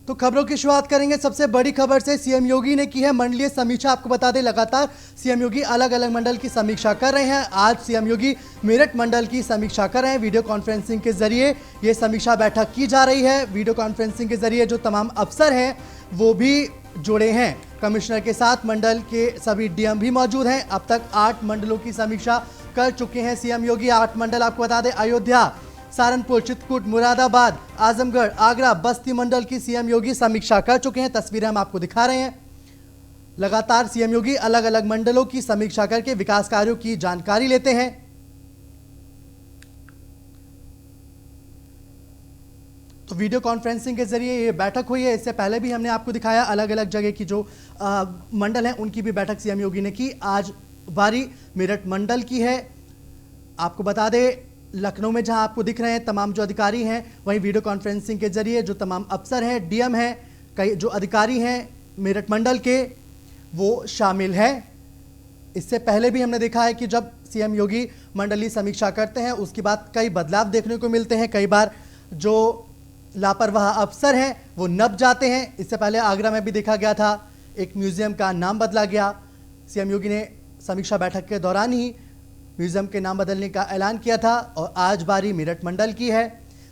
तो खबरों की शुरुआत करेंगे सबसे बड़ी खबर से। सीएम योगी ने की है मंडलीय समीक्षा। आपको बता दें लगातार सीएम योगी अलग अलग मंडल की समीक्षा कर रहे हैं। आज सीएम योगी मेरठ मंडल की समीक्षा कर रहे हैं। वीडियो कॉन्फ्रेंसिंग के जरिए ये समीक्षा बैठक की जा रही है। वीडियो कॉन्फ्रेंसिंग के जरिए जो तमाम अफसर हैं वो भी जुड़े हैं कमिश्नर के साथ। मंडल के सभी डीएम भी मौजूद हैं। अब तक 8 मंडलों की समीक्षा कर चुके हैं सीएम योगी। 8 मंडल आपको बता दें अयोध्या, सहारनपुर, चित्रकूट, मुरादाबाद, आजमगढ़, आगरा, बस्ती मंडल की सीएम योगी समीक्षा कर चुके हैं। तस्वीरें हम आपको दिखा रहे हैं। लगातार सीएम योगी अलग अलग मंडलों की समीक्षा करके विकास कार्यों की जानकारी लेते हैं। तो वीडियो कॉन्फ्रेंसिंग के जरिए ये बैठक हुई है। इससे पहले भी हमने आपको दिखाया अलग अलग जगह की जो मंडल हैं उनकी भी बैठक सीएम योगी ने की। आज बारी मेरठ मंडल की है। आपको बता दें लखनऊ में जहां आपको दिख रहे हैं तमाम जो अधिकारी हैं, वहीं वीडियो कॉन्फ्रेंसिंग के जरिए जो तमाम अफसर हैं, डीएम हैं, कई जो अधिकारी हैं मेरठ मंडल के वो शामिल हैं। इससे पहले भी हमने देखा है कि जब सीएम योगी मंडलीय समीक्षा करते हैं उसके बाद कई बदलाव देखने को मिलते हैं। कई बार जो लापरवाह अफसर हैं वो नप जाते हैं। इससे पहले आगरा में भी देखा गया था, एक म्यूजियम का नाम बदला गया। सीएम योगी ने समीक्षा बैठक के दौरान ही म्यूजियम के नाम बदलने का ऐलान किया था। और आज बारी मेरठ मंडल की है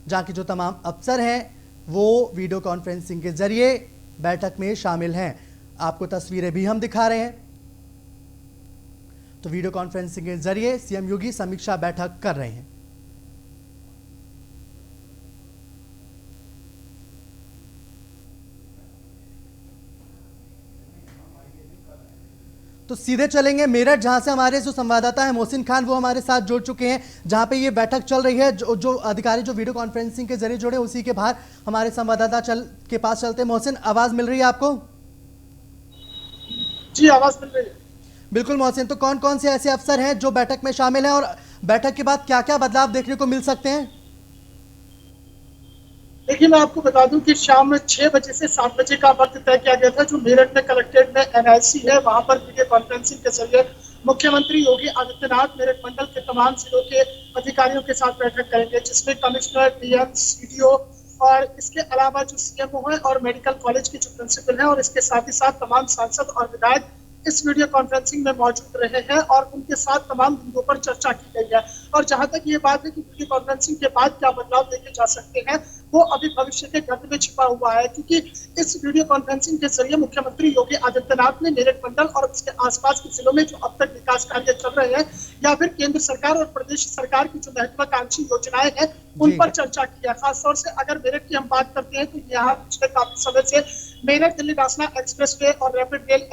जहां के जो तमाम अफसर हैं वो वीडियो कॉन्फ्रेंसिंग के जरिए बैठक में शामिल हैं। आपको तस्वीरें भी हम दिखा रहे हैं। तो वीडियो कॉन्फ्रेंसिंग के जरिए सीएम योगी समीक्षा बैठक कर रहे हैं। तो सीधे चलेंगे मेरठ जहां से हमारे जो संवाददाता है मोहसिन खान वो हमारे साथ जुड़ चुके हैं जहां पे ये बैठक चल रही है। जो अधिकारी जो वीडियो कॉन्फ्रेंसिंग के जरिए जुड़े उसी के बाहर हमारे संवाददाता के पास चलते हैं। मोहसिन, आवाज मिल रही है आपको? जी आवाज मिल रही है। बिल्कुल मोहसिन, तो कौन कौन से ऐसे अफसर हैं जो बैठक में शामिल हैं और बैठक के बाद क्या क्या बदलाव देखने को मिल सकते हैं? देखिए मैं आपको बता दूं कि शाम में 6 बजे से 7 बजे का वक्त तय किया गया था। जो मेरठ में कलेक्ट्रेट में एनआईसी है वहां पर वीडियो कॉन्फ्रेंसिंग के जरिए मुख्यमंत्री योगी आदित्यनाथ मेरठ मंडल के तमाम जिलों के अधिकारियों के साथ बैठक करेंगे, जिसमें कमिश्नर, डीएम, सीडीओ और इसके अलावा जो सीएमओ है और मेडिकल कॉलेज के जो प्रिंसिपल है और इसके साथ ही साथ तमाम सांसद और विधायक इस वीडियो कॉन्फ्रेंसिंग में मौजूद रहे हैं और उनके साथ तमाम बिंदुओं पर चर्चा की गई है। और जहां तक ये बात है कि वीडियो कॉन्फ्रेंसिंग के बाद क्या बदलाव देखे जा सकते हैं वो अभी भविष्य के गद्य में छिपा हुआ है, क्योंकि इस वीडियो कॉन्फ्रेंसिंग के जरिए मुख्यमंत्री योगी आदित्यनाथ ने मेरठ मंडल और उसके आसपास के जिलों में जो अब तक विकास कार्य चल रहे हैं या फिर केंद्र सरकार और प्रदेश सरकार की जो महत्वाकांक्षी योजनाएं हैं उन पर चर्चा की है। खासतौर से अगर मेरठ की हम बात करते हैं तो यहाँ पिछले काफी समय से मेरठ दिल्ली रासना एक्सप्रेस वे और रैपिड रेल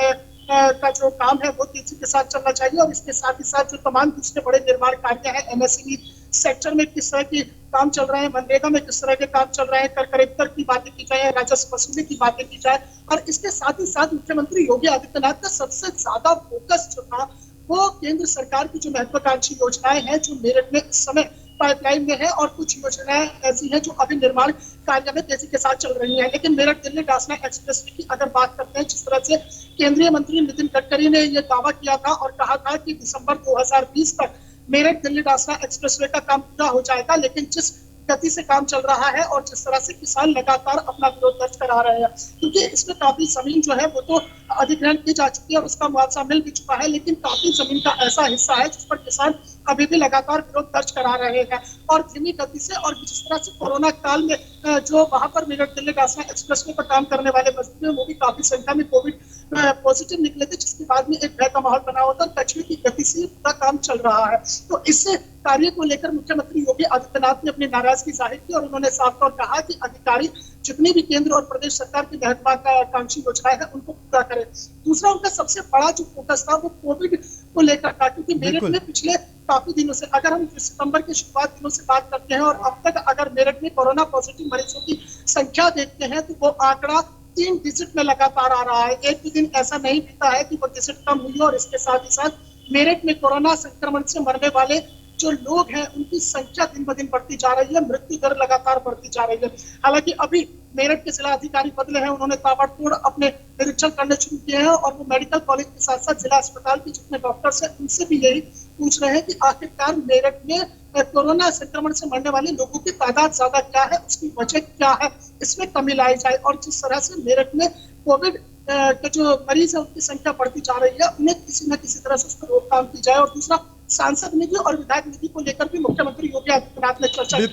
का जो काम है वो तेजी के साथ चलना चाहिए। और इसके साथ ही साथ जो तमाम दूसरे बड़े निर्माण कार्य हैं, एमएसएमई सेक्टर में किस तरह की काम चल रहे हैं, मनरेगा में किस तरह के काम चल रहे हैं, कर कलेक्टर की बातें की जाए, राजस्व वसूली की बातें की जाए। और इसके साथ ही साथ मुख्यमंत्री योगी आदित्यनाथ का सबसे ज्यादा फोकस जो था वो केंद्र सरकार की जो महत्वाकांक्षी योजनाएं हैं जो मेरठ में इस समय पाइपलाइन में है और कुछ योजनाएं ऐसी हैं जो अभी निर्माण कार्य में तेजी के साथ चल रही हैं। लेकिन मेरठ दिल्ली रासना एक्सप्रेस की अगर बात करते हैं, जिस तरह से केंद्रीय मंत्री नितिन गडकरी ने यह दावा किया था और कहा था कि दिसंबर 2020 तक मेरठ दिल्ली रासना एक्सप्रेसवे का काम पूरा हो जाएगा, लेकिन जिस गति से काम चल रहा है और जिस तरह से किसान लगातार अपना विरोध दर्ज करा रहे हैं, क्योंकि इसमें काफी जमीन जो है वो तो अधिग्रहण की जा चुकी है और उसका मुआवजा मिल भी चुका है, लेकिन काफी जमीन का ऐसा हिस्सा है जिस पर किसान अभी भी लगातार विरोध दर्ज करा रहे हैं। और धीमी गति से और जिस तरह से कोरोना काल में जो वहां पर मेरठ दिल्ली रासना एक्सप्रेसवे पर काम करने वाले मजदूर हैं वो भी काफी संख्या में कोविड पॉजिटिव निकले थे, जिसके बाद में एक भय का माहौल बना हुआ था। कछुए की गति से पूरा काम चल रहा है। तो इससे कार्य को लेकर मुख्यमंत्री योगी आदित्यनाथ ने अपनी नाराजगी जाहिर की और उन्होंने साफ तौर कहा कि अधिकारी जितनी भी केंद्र और प्रदेश सरकार की महत्वाकांक्षी योजनाएं हैं उनको पूरा करें। दूसरा उनका सबसे बड़ा जो फोकस था वो कोविड को लेकर था, क्योंकि मेरठ में पिछले काफी दिनों से अगर हम सितंबर के शुरुआत दिनों से बात करते हैं और अब तक अगर मेरठ में कोरोना पॉजिटिव मरीजों की संख्या देखते हैं तो वो आंकड़ा 3 डिजिट में लगातार आ रहा है। एक भी दिन ऐसा नहीं बीता है कि वो डिजिट कम हुई। और इसके साथ ही साथ मेरठ में कोरोना संक्रमण से मरने वाले जो लोग हैं उनकी संख्या दिन ब दिन बढ़ती जा रही है, मृत्यु दर लगातार बढ़ती जा रही है। हालांकि अभी मेरठ के जिला अधिकारी बदले हैं, उन्होंने ताबड़तोड़ अपने निरीक्षण करने शुरू किए हैं और वो मेडिकल कॉलेज के साथ साथ जिला अस्पताल के जितने डॉक्टर्स हैं उनसे भी यही पूछ रहे हैं कि आखिरकार मेरठ में कोरोना संक्रमण से मरने वाले लोगों की तादाद ज्यादा क्या है, उसकी वजह क्या है, इसमें कमी लाई जाए। और जिस तरह से मेरठ में कोविड के जो मरीज है उनकी संख्या बढ़ती जा रही है, उन्हें किसी न किसी तरह से उस पर रोकथाम की जाए। और दूसरा, सांसद निधि और विधायक निधि को लेकर भी मुख्यमंत्री योगी आदित्यनाथ ने चर्चा की।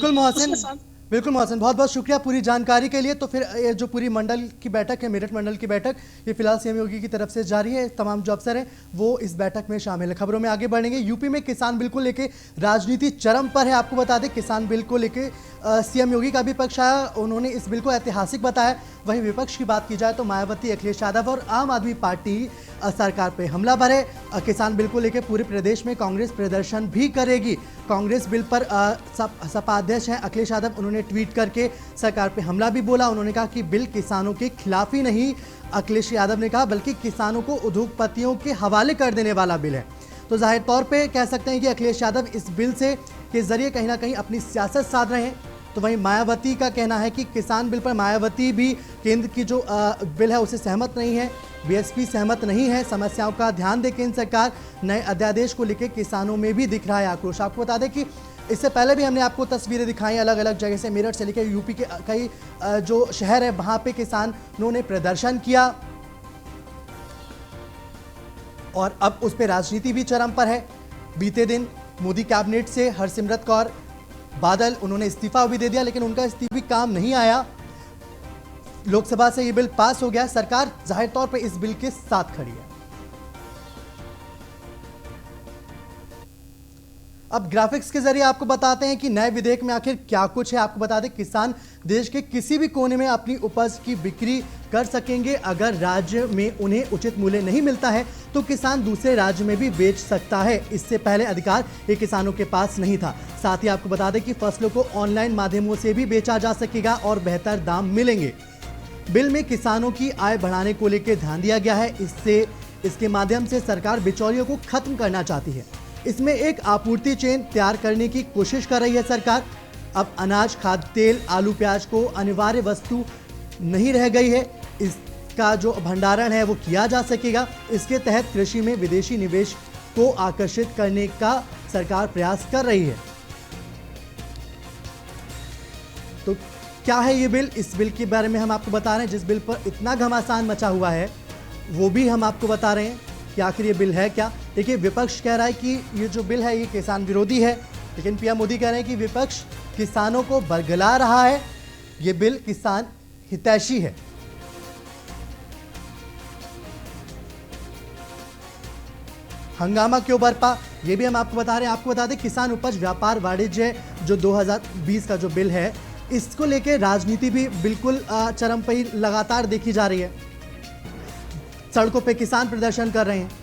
बिल्कुल मोहसिन, बहुत बहुत शुक्रिया पूरी जानकारी के लिए। तो फिर ये जो पूरी मंडल की बैठक है, मेरठ मंडल की बैठक, ये फिलहाल सीएम योगी की तरफ से जारी है। तमाम जो अफसर हैं वो इस बैठक में शामिल है। खबरों में आगे बढ़ेंगे। यूपी में किसान बिल को लेकर राजनीति चरम पर है। आपको बता दें, किसान बिल को लेकर सीएम योगी का भी पक्ष आया, उन्होंने इस बिल को ऐतिहासिक बताया। वहीं विपक्ष की बात की जाए तो मायावती, अखिलेश यादव और आम आदमी पार्टी सरकार पे हमला भरे। किसान बिल को लेकर पूरे प्रदेश में कांग्रेस प्रदर्शन भी करेगी। कांग्रेस बिल पर सपा अध्यक्ष हैं अखिलेश यादव, उन्होंने ट्वीट करके सरकार पे हमला भी बोला। उन्होंने कहा कि बिल किसानों के खिलाफ ही नहीं, अखिलेश यादव ने कहा, बल्कि किसानों को उद्योगपतियों के हवाले कर देने वाला बिल है। तो जाहिर तौर पे कह सकते हैं कि अखिलेश यादव इस बिल से के जरिए कहीं ना कहीं अपनी सियासत साध रहे हैं। तो वहीं मायावती का कहना है कि किसान बिल पर मायावती भी केंद्र की जो बिल है उसे सहमत नहीं है, बीएसपी सहमत नहीं है। समस्याओं का ध्यान दे केंद्र सरकार, नए अध्यादेश को लेकर किसानों में भी दिख रहा है आक्रोश। आपको बता दें कि इससे पहले भी हमने आपको तस्वीरें दिखाई अलग अलग जगह से, मेरठ से लेकर यूपी के कई जो शहर है वहाँ पे किसानों ने प्रदर्शन किया और अब उस पर राजनीति भी चरम पर है। बीते दिन मोदी कैबिनेट से हरसिमरत कौर बादल, उन्होंने इस्तीफा भी दे दिया, लेकिन उनका इस्तीफा काम नहीं आया। लोकसभा से ये बिल पास हो गया। सरकार जाहिर तौर पर इस बिल के साथ खड़ी है। अब ग्राफिक्स के जरिए आपको बताते हैं कि नए विधेयक में आखिर क्या कुछ है। आपको बता दें, किसान देश के किसी भी कोने में अपनी उपज की बिक्री कर सकेंगे। अगर राज्य में उन्हें उचित मूल्य नहीं मिलता है तो किसान दूसरे राज्य में भी बेच सकता है। इससे पहले अधिकार ये किसानों के पास नहीं था। साथ ही आपको बता दें कि फसलों को ऑनलाइन माध्यमों से भी बेचा जा सकेगा और बेहतर दाम मिलेंगे। बिल में किसानों की आय बढ़ाने को लेकर ध्यान दिया गया है। इसके माध्यम से सरकार बिचौलियों को खत्म करना चाहती है। इसमें एक आपूर्ति चेन तैयार करने की कोशिश कर रही है सरकार। अब अनाज, खाद्य तेल, आलू, प्याज को अनिवार्य वस्तु नहीं रह गई है। इसका जो भंडारण है वो किया जा सकेगा। इसके तहत कृषि में विदेशी निवेश को आकर्षित करने का सरकार प्रयास कर रही है। तो क्या है ये बिल? इस बिल के बारे में हम आपको बता रहे हैं। जिस बिल पर इतना घमासान मचा हुआ है वो भी हम आपको बता रहे हैं कि आखिर ये बिल है क्या। देखिए, विपक्ष कह रहा है कि ये जो बिल है ये किसान विरोधी है, लेकिन पीएम मोदी कह रहे हैं कि विपक्ष किसानों को बरगला रहा है, ये बिल किसान हितैषी है। हंगामा क्यों बरपा, ये भी हम आपको बता रहे हैं। आपको बता दें, किसान उपज व्यापार वाणिज्य जो 2020 का जो बिल है, इसको लेकर राजनीति भी बिल्कुल चरम पर ही लगातार देखी जा रही है। सड़कों पे किसान प्रदर्शन कर रहे हैं।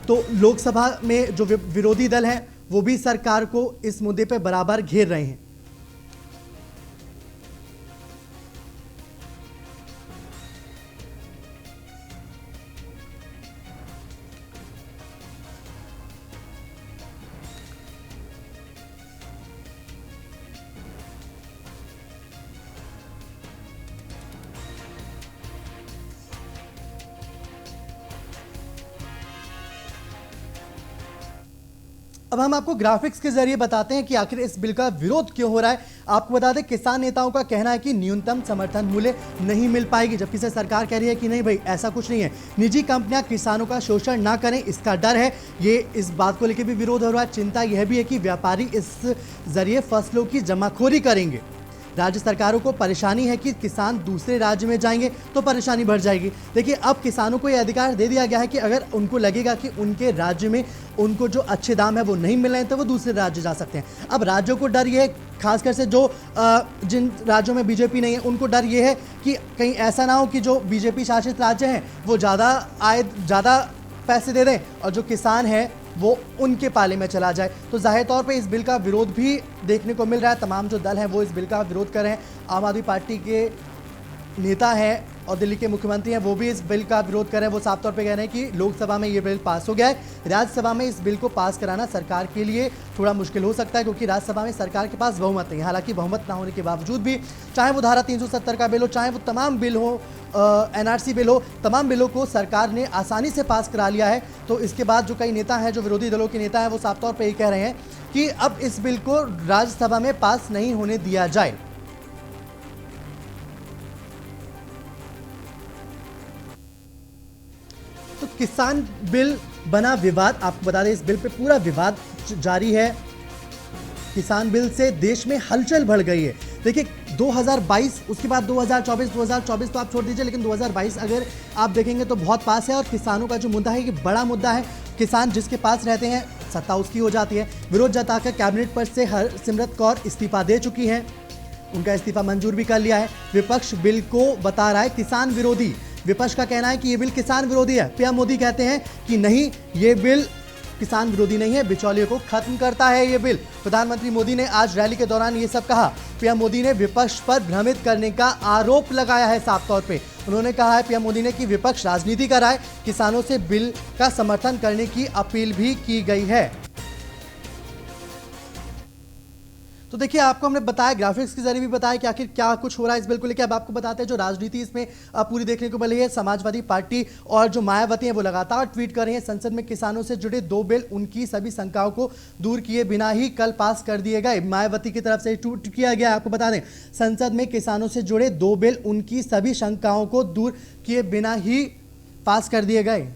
तो लोकसभा में जो विरोधी दल हैं वो भी सरकार को इस मुद्दे पे बराबर घेर रहे हैं। अब हम आपको ग्राफिक्स के जरिए बताते हैं कि आखिर इस बिल का विरोध क्यों हो रहा है। आपको बता दें, किसान नेताओं का कहना है कि न्यूनतम समर्थन मूल्य नहीं मिल पाएगी, जबकि से सरकार कह रही है कि नहीं भाई, ऐसा कुछ नहीं है। निजी कंपनियां किसानों का शोषण ना करें, इसका डर है। ये इस बात को लेकर भी विरोध हो रहा है। चिंता यह भी है कि व्यापारी इस जरिए फसलों की जमाखोरी करेंगे। राज्य सरकारों को परेशानी है कि किसान दूसरे राज्य में जाएंगे तो परेशानी बढ़ जाएगी। देखिए, अब किसानों को यह अधिकार दे दिया गया है कि अगर उनको लगेगा कि उनके राज्य में उनको जो अच्छे दाम है वो नहीं मिल रहे हैं तो वो दूसरे राज्य जा सकते हैं। अब राज्यों को डर ये है, खासकर से जो जिन राज्यों में बीजेपी नहीं है उनको डर ये है कि कहीं ऐसा ना हो कि जो बीजेपी शासित राज्य हैं वो ज़्यादा पैसे दे दें और जो किसान है वो उनके पाले में चला जाए। तो जाहिर तौर पे इस बिल का विरोध भी देखने को मिल रहा है। तमाम जो दल हैं वो इस बिल का विरोध कर रहे हैं। आम आदमी पार्टी के नेता हैं और दिल्ली के मुख्यमंत्री हैं वो भी इस बिल का विरोध कर रहे हैं। वो साफ तौर पे कह रहे हैं कि लोकसभा में ये बिल पास हो गया है, राज्यसभा में इस बिल को पास कराना सरकार के लिए थोड़ा मुश्किल हो सकता है क्योंकि राज्यसभा में सरकार के पास बहुमत नहीं है। हालांकि बहुमत ना होने के बावजूद भी चाहे वो धारा 370 का बिल हो, चाहे वो तमाम बिल हो, एनआरसी बिल हो, तमाम बिलों को सरकार ने आसानी से पास करा लिया है। तो इसके बाद जो कई नेता हैं, जो विरोधी दलों के नेता हैं, वो साफ तौर पर ये कह रहे हैं कि अब इस बिल को राज्यसभा में पास नहीं होने दिया जाए। तो किसान बिल बना विवाद। आपको बता दें इस बिल पे पूरा विवाद जारी है। किसान बिल से देश में हलचल बढ़ गई है। देखिए 2022, उसके बाद 2024 तो आप छोड़ दीजिए, लेकिन 2022 अगर आप देखेंगे तो बहुत पास है। और किसानों का जो मुद्दा है ये बड़ा मुद्दा है। किसान जिसके पास रहते हैं सत्ता उसकी हो जाती है। विरोध जताकर कैबिनेट पद से हरसिमरत कौर इस्तीफा दे चुकी हैं, उनका इस्तीफा मंजूर भी कर लिया है। विपक्ष बिल को बता रहा है किसान विरोधी। विपक्ष का कहना है कि ये बिल किसान विरोधी है। पीएम मोदी कहते हैं कि नहीं, ये बिल किसान विरोधी नहीं है, बिचौलियों को खत्म करता है ये बिल। प्रधानमंत्री मोदी ने आज रैली के दौरान ये सब कहा। पीएम मोदी ने विपक्ष पर भ्रमित करने का आरोप लगाया है। साफ तौर पे उन्होंने कहा है पीएम मोदी ने कि विपक्ष राजनीति कर रहा है। किसानों से बिल का समर्थन करने की अपील भी की गई है। तो देखिए आपको हमने बताया, ग्राफिक्स के जरिए भी बताया कि आखिर क्या कुछ हो रहा है इस बिल को लेकर। अब आपको बताते हैं जो राजनीति इसमें पूरी देखने को मिली है। समाजवादी पार्टी और जो मायावती हैं वो लगातार ट्वीट कर रही हैं। संसद में किसानों से जुड़े 2 बिल उनकी सभी शंकाओं को दूर किए बिना ही कल पास कर दिए गए। मायावती की तरफ से ट्वीट किया गया। आपको बता दें संसद में किसानों से जुड़े 2 बिल उनकी सभी शंकाओं को दूर किए बिना ही पास कर दिए गए।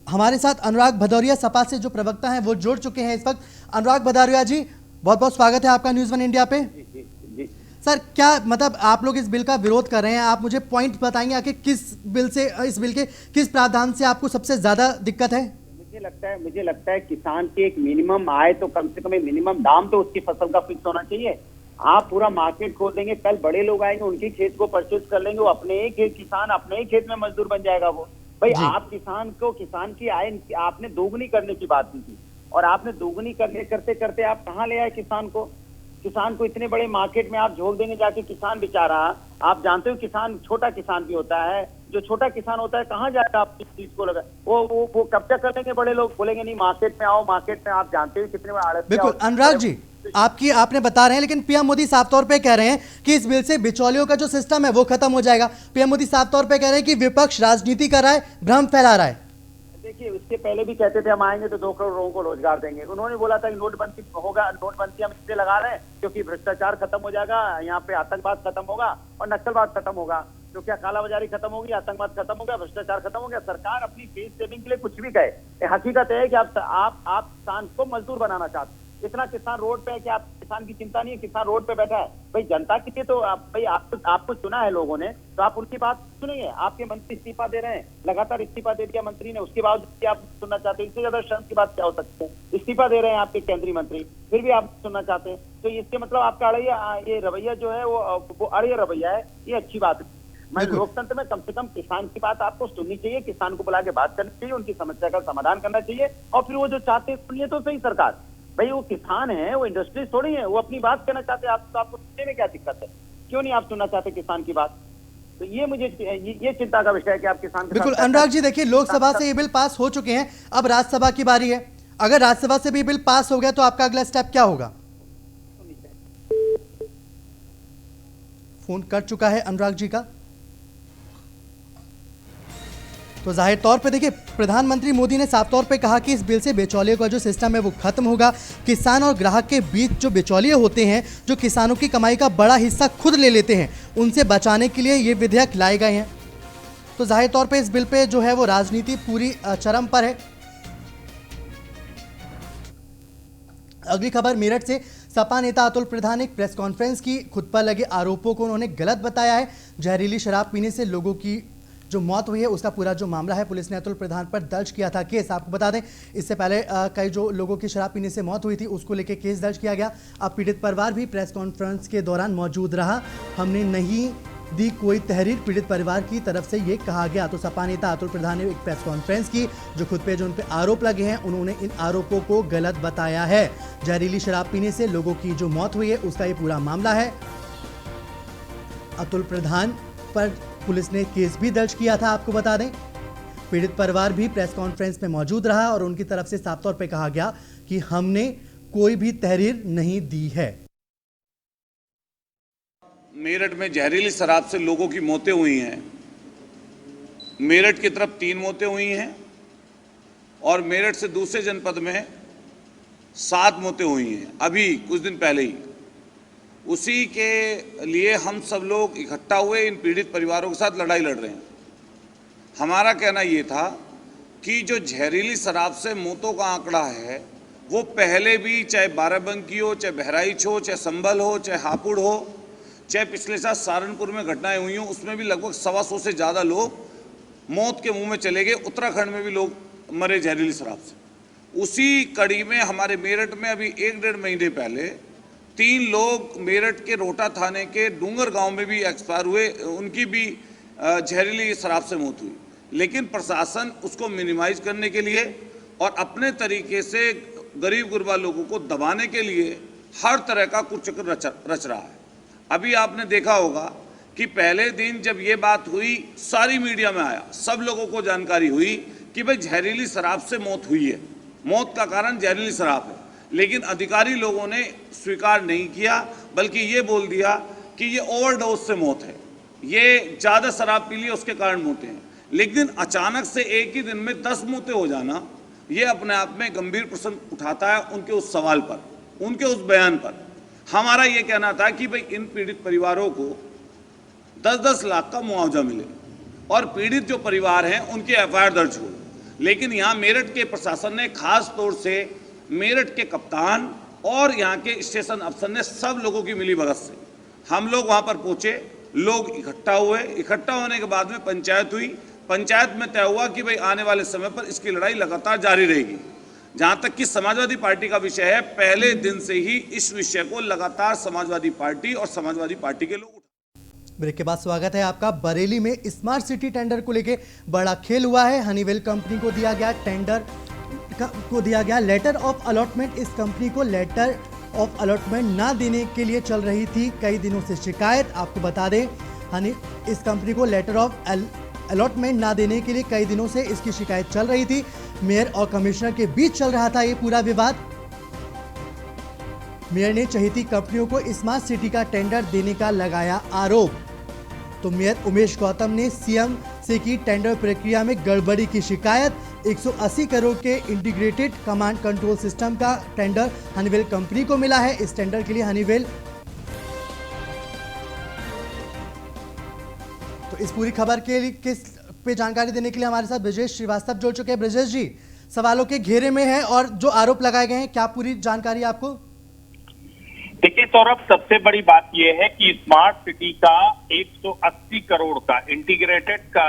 हमारे साथ अनुराग भदौरिया सपा से जो प्रवक्ता हैं वो जुड़ चुके हैं इस वक्त। अनुराग भदौरिया जी, बहुत बहुत स्वागत है आपका न्यूज़ 1 इंडिया पे। जी। सर क्या मतलब आप लोग इस बिल का विरोध कर रहे हैं, आप मुझे पॉइंट बताएंगे आखिर किस बिल से, इस बिल के किस प्रावधान से आपको सबसे ज्यादा दिक्कत है? मुझे लगता है किसान की एक मिनिमम आय तो कम से कम मिनिमम दाम तो उसकी फसल का फिक्स होना चाहिए। आप पूरा मार्केट खोल देंगे, कल बड़े लोग आएंगे उनके खेत को परचेज कर लेंगे, वो अपने ही खेत, किसान अपने ही खेत में मजदूर बन जाएगा वो। भाई आप किसान की आय आपने दोगुनी करने की बात की थी और आपने दोगुनी करते करते आप कहाँ ले आए किसान को इतने बड़े मार्केट में आप झोंक देंगे जाके। किसान बेचारा, आप जानते हो किसान छोटा किसान भी होता है, जो छोटा किसान होता है कहाँ जाएगा आप इस चीज को लगा, वो कब्जा कर लेंगे बड़े लोग, बोलेंगे नहीं मार्केट में आओ। मार्केट में आप जानते हो कितने बड़े आड़त। बिल्कुल अनुराग जी, आपने बता रहे हैं, लेकिन पीएम मोदी साफ तौर पे कह रहे हैं कि इस बिल से बिचौलियों का जो सिस्टम है वो खत्म हो जाएगा। पीएम मोदी साफ तौर पे कह रहे हैं कि विपक्ष राजनीति कर रहा है, भ्रम फैला रहा है। देखिए इसके पहले भी कहते थे हम आएंगे तो 2 करोड़ लोगों को रोजगार देंगे। उन्होंने बोला था कि नोटबंदी होगा, नोटबंदी हम इसलिए लगा रहे हैं क्योंकि भ्रष्टाचार खत्म हो जाएगा, यहाँ पे आतंकवाद खत्म होगा और नक्सलवाद खत्म होगा। तो क्या कालाबाजारी खत्म होगी, आतंकवाद खत्म हो गया, भ्रष्टाचार खत्म हो गया। सरकार अपनी फेस सेविंग के लिए कुछ भी कहे, हकीकत है कि आप किसान को मजदूर बनाना चाहते हैं। इतना किसान रोड पे है कि आप किसान की चिंता नहीं है, किसान रोड पे बैठा है। भाई जनता के लिए तो आपको चुना है लोगों ने, तो आप उनकी बात सुनिए। आपके मंत्री इस्तीफा दे रहे हैं, लगातार इस्तीफा दे दिया मंत्री ने, उसके बाद आप सुनना चाहते हैं। इससे ज्यादा शर्म की बात क्या हो सकती है? इस्तीफा दे रहे हैं आपके केंद्रीय मंत्री, फिर भी आप सुनना चाहते हैं। तो इसके मतलब आपका ये रवैया जो है वो अड़िया रवैया है, ये अच्छी बात है। मैं लोकतंत्र में कम से कम किसान की बात आपको सुननी चाहिए, किसान को बुला के बात करनी चाहिए, उनकी समस्या का समाधान करना चाहिए और फिर वो जो चाहते हैं सुनिए तो सही। सरकार भाई वो किसान है, वो इंडस्ट्री थोड़ी है, वो अपनी बात कहना चाहते हैं। आपको सुनने में क्या दिक्कत है? क्यों नहीं आप सुनना चाहते किसान की बात? तो ये चिंता का विषय है कि आप किसान के बिल्कुल अनुराग जी, देखिए लोकसभा से ये बिल पास हो चुके हैं, अब राज्यसभा की बारी है। अगर राज्यसभा से भी बिल पास हो गया तो आपका अगला स्टेप क्या होगा? फोन कट चुका है अनुराग जी का। तो जाहिर तौर पे देखिए प्रधानमंत्री मोदी ने साफ तौर पे कहा कि इस बिल से बिचौलियों का जो सिस्टम है वो खत्म होगा। किसान और ग्राहक के बीच जो बिचौलिए होते हैं, जो किसानों की कमाई का बड़ा हिस्सा खुद ले लेते हैं, उनसे बचाने के लिए ये विधेयक लाए गए हैं। तो जाहिर तौर पे इस बिल पे जो है वो राजनीति पूरी चरम पर है। अगली खबर मेरठ से। सपा नेता अतुल प्रधान ने एक प्रेस कॉन्फ्रेंस की, खुद पर लगे आरोपों को उन्होंने गलत बताया है। जहरीली शराब पीने से लोगों की जो मौत हुई है उसका पूरा जो मामला है पुलिस ने अतुल प्रधान पर दर्ज किया था केस। आपको बता दें इससे पहले कई जो लोगों की शराब पीने से मौत हुई थी उसको लेकर केस दर्ज किया गया। अब पीड़ित परिवार भी प्रेस कॉन्फ्रेंस के दौरान मौजूद रहा। हमने नहीं दी कोई तहरीर पीड़ित परिवार की तरफ से ये कहा गया। तो सपा नेता अतुल प्रधान ने एक प्रेस कॉन्फ्रेंस की, जो खुद पे जो उन पे आरोप लगे हैं उन्होंने इन आरोपों को गलत बताया है। जहरीली शराब पीने से लोगों की जो मौत हुई है उसका ये पूरा मामला है। अतुल प्रधान पर पुलिस ने केस भी दर्ज किया था, आपको बता दें। पीड़ित परिवार भी प्रेस कॉन्फ्रेंस में मौजूद रहा और उनकी तरफ से साफ तौर पे कहा गया कि हमने कोई भी तहरीर नहीं दी है। मेरठ में जहरीली शराब से लोगों की मौतें हुई हैं। मेरठ की तरफ 3 मौतें हुई हैं और मेरठ से दूसरे जनपद में 7 मौतें हुई हैं, अभी कुछ दिन पहले ही। उसी के लिए हम सब लोग इकट्ठा हुए इन पीड़ित परिवारों के साथ लड़ाई लड़ रहे हैं। हमारा कहना ये था कि जो जहरीली शराब से मौतों का आंकड़ा है वो पहले भी, चाहे बाराबंकी हो, चाहे बहराइच हो, चाहे संभल हो, चाहे हापुड़ हो, चाहे पिछले साल सहारनपुर में घटनाएं हुई हों, उसमें भी लगभग 125 से ज़्यादा लोग मौत के मुंह में चले गए। उत्तराखंड में भी लोग मरे जहरीली शराब से। उसी कड़ी में हमारे मेरठ में अभी 1-1.5 महीने पहले 3 लोग मेरठ के रोहटा थाने के डूंगर गांव में भी एक्सपायर हुए, उनकी भी जहरीली शराब से मौत हुई। लेकिन प्रशासन उसको मिनिमाइज करने के लिए और अपने तरीके से गरीब गुरबा लोगों को दबाने के लिए हर तरह का कुचक्र रच रहा है। अभी आपने देखा होगा कि पहले दिन जब ये बात हुई, सारी मीडिया में आया, सब लोगों को जानकारी हुई कि भाई जहरीली शराब से मौत हुई है, मौत का कारण जहरीली शराब है। लेकिन अधिकारी लोगों ने स्वीकार नहीं किया, बल्कि ये बोल दिया कि ये ओवरडोज से मौत है, ये ज़्यादा शराब पी ली उसके कारण मौतें हैं। लेकिन अचानक से एक ही दिन में 10 मौतें हो जाना, ये अपने आप में गंभीर प्रश्न उठाता है उनके उस सवाल पर, उनके उस बयान पर। हमारा ये कहना था कि भाई इन पीड़ित परिवारों को 10-10 लाख का मुआवजा मिले और पीड़ित जो परिवार हैं उनके एफआईआर दर्ज हो। लेकिन यहाँ मेरठ के प्रशासन ने खास तौर से मेरठ के कप्तान और यहाँ के स्टेशन अफसर ने सब लोगों की मिलीभगत से हम लोग वहाँ पर पहुँचे, लोग इकट्ठा हुए। इकट्ठा होने के बाद में पंचायत हुई। पंचायत में तय हुआ कि भाई आने वाले समय पर इसकी लड़ाई लगातार जारी रहेगी। जहां तक कि समाजवादी पार्टी का विषय है, पहले दिन से ही इस विषय को लगातार समाजवादी पार्टी और समाजवादी पार्टी के लोग। ब्रेक के बाद स्वागत है आपका। बरेली में स्मार्ट सिटी टेंडर को लेकर बड़ा खेल हुआ है। हनीवेल कंपनी को दिया गया टेंडर को दिया गया लेटर ऑफ अलॉटमेंट। इस कंपनी को लेटर ऑफ अलॉटमेंट ना देने के लिए चल रही थी कई दिनों से शिकायत। आपको बता दें, इस कंपनी को लेटर ऑफ अलॉटमेंट ना देने के लिए कई दिनों से इसकी शिकायत चल रही थी। मेयर और कमिश्नर के बीच चल रहा था ये पूरा विवाद। मेयर ने चहेती कंपनियों को स्मार्ट सिटी का टेंडर देने का लगाया आरोप। तो मेयर उमेश गौतम ने सीएम से की टेंडर प्रक्रिया में गड़बड़ी की शिकायत। 180 करोड़ के इंटीग्रेटेड कमांड कंट्रोल सिस्टम का टेंडर हनीवेल कंपनी को मिला है। इस टेंडर के लिए हनीवेल, तो इस पूरी खबर के पे जानकारी देने के लिए हमारे साथ ब्रजेश श्रीवास्तव जुड़ चुके हैं। ब्रजेश जी, सवालों के घेरे में है और जो आरोप लगाए गए हैं, क्या पूरी जानकारी आपको? देखिए सौरभ, सबसे बड़ी बात यह है कि स्मार्ट सिटी का 180 करोड़ का इंटीग्रेटेड का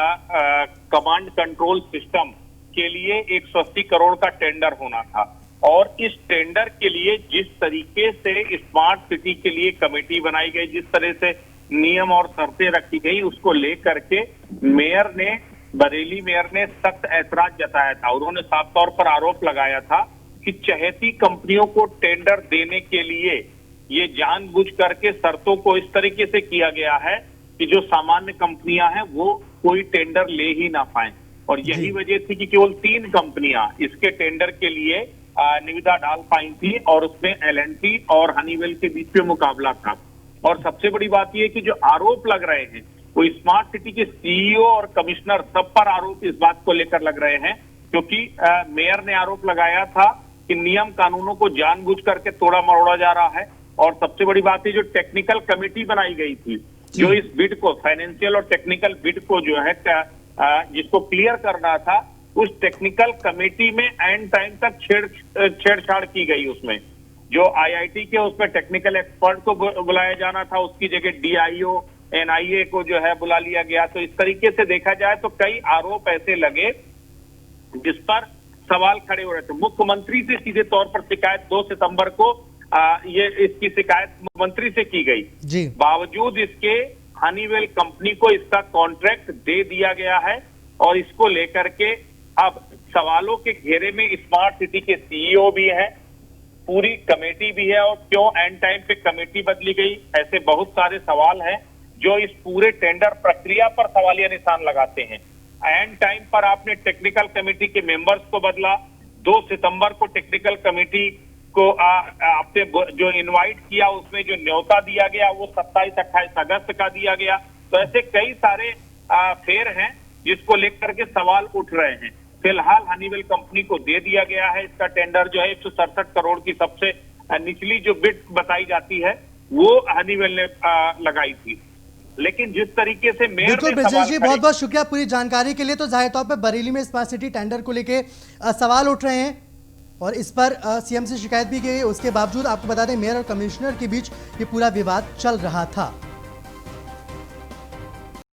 कमांड कंट्रोल सिस्टम के लिए 180 करोड़ का टेंडर होना था। और इस टेंडर के लिए जिस तरीके से स्मार्ट सिटी के लिए कमेटी बनाई गई, जिस तरह से नियम और शर्तें रखी गई, उसको लेकर के बरेली मेयर ने सख्त ऐतराज जताया था। उन्होंने साफ तौर पर आरोप लगाया था कि चहेती कंपनियों को टेंडर देने के लिए ये जानबूझ करके शर्तों को इस तरीके से किया गया है कि जो सामान्य कंपनियां हैं वो कोई टेंडर ले ही ना पाए। और यही वजह थी कि केवल 3 कंपनियां इसके टेंडर के लिए निविदा डाल पाई थी और उसमें L&T और हनीवेल के बीच में मुकाबला था। और सबसे बड़ी बात यह कि जो आरोप लग रहे हैं वो स्मार्ट सिटी के सीईओ और कमिश्नर सब पर आरोप इस बात को लेकर लग रहे हैं, क्योंकि मेयर ने आरोप लगाया था कि नियम कानूनों को जानबूझ करके तोड़ा मरोड़ा जा रहा है। और सबसे बड़ी बात है, जो टेक्निकल कमेटी बनाई गई थी, जो इस बिड को, फाइनेंशियल और टेक्निकल बिड को जो है जिसको क्लियर करना था, उस टेक्निकल कमेटी में एंड टाइम तक छेड़छाड़ की गई। उसमें जो IIT के उसमें टेक्निकल एक्सपर्ट को बुलाया जाना था, उसकी जगह DIO NIA को जो है बुला लिया गया। तो इस तरीके से देखा जाए तो कई आरोप ऐसे लगे जिस पर सवाल खड़े हो रहे थे। मुख्यमंत्री से सीधे तौर पर शिकायत 2 सितंबर को इसकी शिकायत मुख्यमंत्री से की गई। बावजूद इसके हनीवेल कंपनी को इसका कॉन्ट्रैक्ट दे दिया गया है और इसको लेकर के अब सवालों के घेरे में स्मार्ट सिटी के सीईओ भी हैं, पूरी कमेटी भी है और क्यों एंड टाइम पे कमेटी बदली गई, ऐसे बहुत सारे सवाल हैं जो इस पूरे टेंडर प्रक्रिया पर सवालिया निशान लगाते हैं। एंड टाइम पर आपने टेक्निकल कमेटी के मेंबर्स को बदला, 2 सितंबर को टेक्निकल कमेटी को आपने जो इनवाइट किया उसमें जो न्योता दिया गया वो 27-28 अगस्त का दिया गया। तो ऐसे कई सारे फेर हैं जिसको लेकर के सवाल उठ रहे हैं। फिलहाल हनीवेल कंपनी को दे दिया गया है इसका टेंडर जो है 167 करोड़ की सबसे निचली जो बिड बताई जाती है वो हनीवेल ने लगाई थी। लेकिन जिस तरीके से मेयर बिल्कुल ने ब्रजेश जी, सवाल बहुत बहुत शुक्रिया पूरी जानकारी के लिए। तो जाहिर तौर पर बरेली में स्मार्ट सिटी टेंडर को लेके सवाल उठ रहे हैं और इस पर सीएम से शिकायत भी की गई। उसके बावजूद आपको बता दें मेयर और कमिश्नर के बीच ये पूरा विवाद चल रहा था।